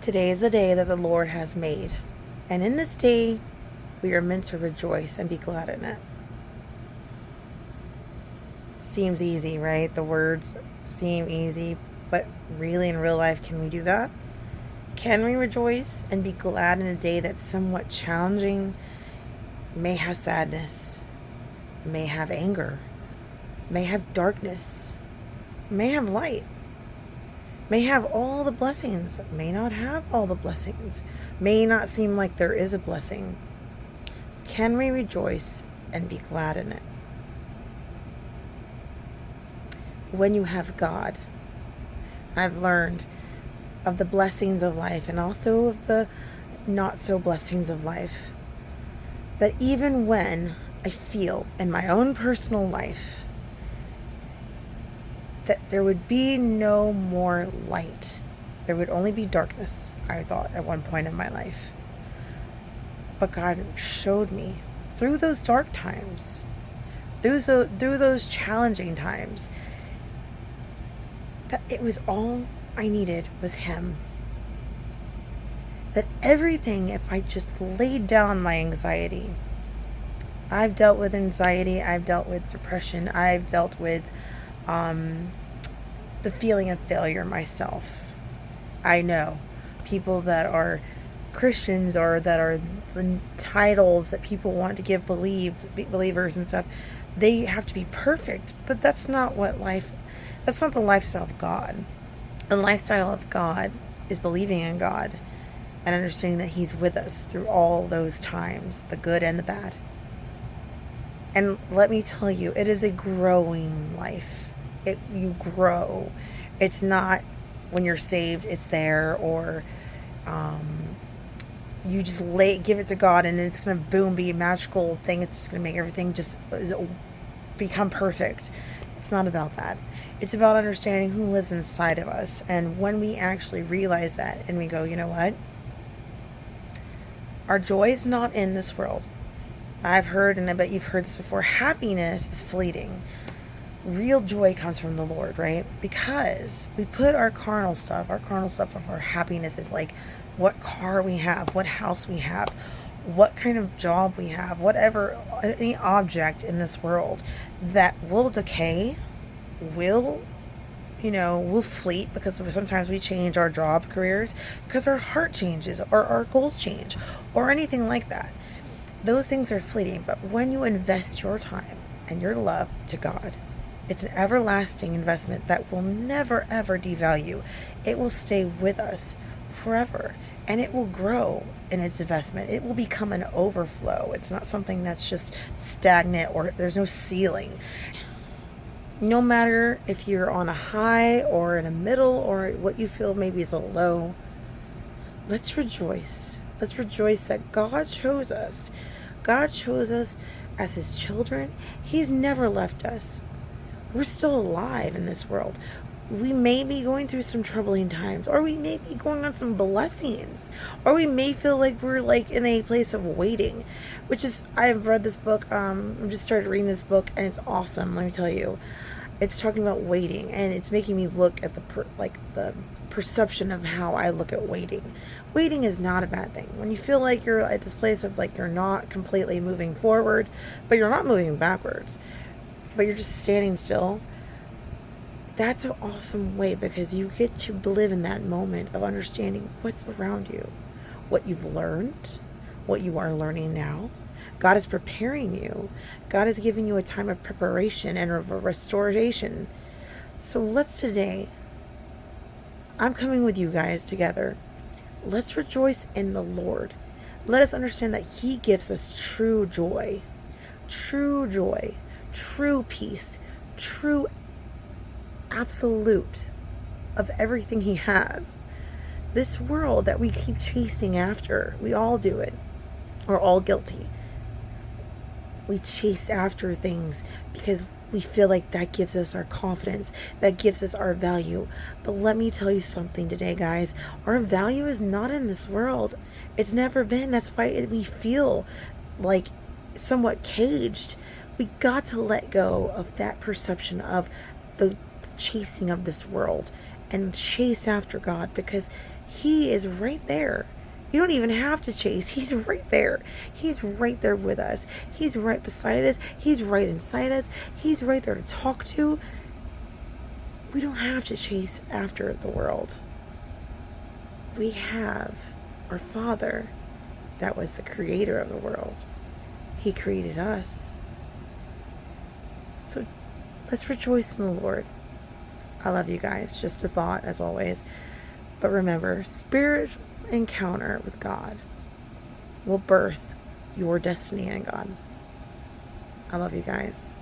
Today is the day that the Lord has made, and in this day we are meant to rejoice and be glad in it. Seems easy, right? The words seem easy, but really in real life, can we do that? Can we rejoice and be glad in a day that's somewhat challenging, may have sadness, may have anger, may have darkness, may have light, may have all the blessings, may not have all the blessings, may not seem like there is a blessing? Can we rejoice and be glad in it? When you have God, I've learned of the blessings of life and also of the not so blessings of life, that even when I feel in my own personal life that there would be no more light, there would only be darkness, I thought at one point in my life. But God showed me through those dark times, through those challenging times, that it was all I needed was Him. That everything, if I just laid down my anxiety, I've dealt with anxiety, I've dealt with depression, I've dealt with the feeling of failure myself. I know people that are Christians or that are the titles that people want to give believers and stuff, they have to be perfect, but that's not the lifestyle of God. The lifestyle of God is believing in God and understanding that He's with us through all those times, the good and the bad. And let me tell you, it is a growing life. You grow. It's not when you're saved, it's there, or you just give it to God and it's going to boom, be a magical thing. It's just going to make everything just become perfect. It's not about that. It's about understanding who lives inside of us. And when we actually realize that and we go, you know what? Our joy is not in this world. I've heard, and I bet you've heard this before, happiness is fleeting. Real joy comes from the Lord, right? Because we put our carnal stuff of our happiness is like what car we have, what house we have, what kind of job we have, whatever, any object in this world that will decay, will fleet, because sometimes we change our job careers because our heart changes or our goals change or anything like that. Those things are fleeting, but when you invest your time and your love to God, it's an everlasting investment that will never ever devalue. It will stay with us forever, and it will grow in its investment. It will become an overflow. It's not something that's just stagnant or there's no ceiling. No matter if you're on a high or in a middle or what you feel maybe is a low, let's rejoice. Let's rejoice that God chose us. God chose us as His children. He's never left us. We're still alive in this world. We may be going through some troubling times, or we may be going on some blessings, or we may feel like we're like in a place of waiting, which is, I've read this book. I've just started reading this book, and it's awesome. Let me tell you, it's talking about waiting, and it's making me look at the perception of how I look at waiting. Waiting is not a bad thing. When you feel like you're at this place of like you're not completely moving forward, but you're not moving backwards, but you're just standing still, that's an awesome way, because you get to live in that moment of understanding what's around you, what you've learned, what you are learning now. God is preparing you. God is giving you a time of preparation and of restoration. So let's today, I'm coming with you guys together. Let's rejoice in the Lord. Let us understand that He gives us true joy, true peace, true absolute of everything He has. This world that we keep chasing after, we all do it. We're all guilty. We chase after things because we feel like that gives us our confidence, that gives us our value. But let me tell you something today, guys. Our value is not in this world. It's never been. That's why we feel like somewhat caged. We got to let go of that perception of the chasing of this world and chase after God, because He is right there. You don't even have to chase. He's right there. He's right there with us. He's right beside us. He's right inside us. He's right there to talk to. We don't have to chase after the world. We have our Father that was the creator of the world. He created us. So let's rejoice in the Lord. I love you guys. Just a thought, as always. But remember, spiritual encounter with God will birth your destiny in God. I love you guys.